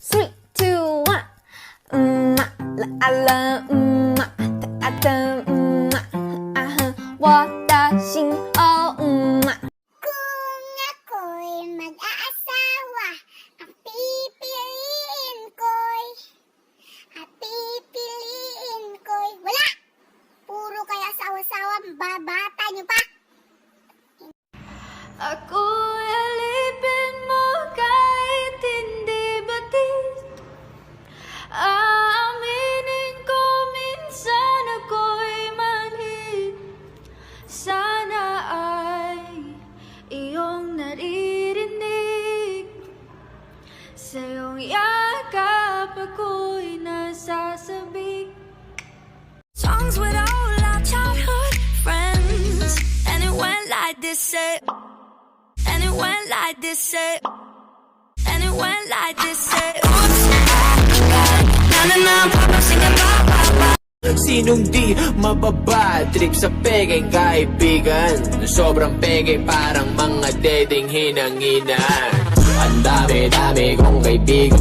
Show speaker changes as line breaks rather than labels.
3, 2, 1. La la ta ta watashi o
Kung ako'y mag-aasawa, ang pipiliin ko'y, wala! Puro kaya sawa-sawa, babata nyo pa!
Ako'y alipin mo kahit hindi batis. Aaminin ko minsan ako'y manhid. Sana ay iyong naririnig. Sa iyong yakap ako'y nasasabik.
Songs with all our childhood friends, and it went like this, say. And it went like this, say. And it went like this, say. Oops, na na na, papa singing ba ba ba.
Sinong di mababadtrip sa pegeng kaibigan? Sobrang pege parang mga dedeng hinanginan. Ang dami-dami kong kaibigan.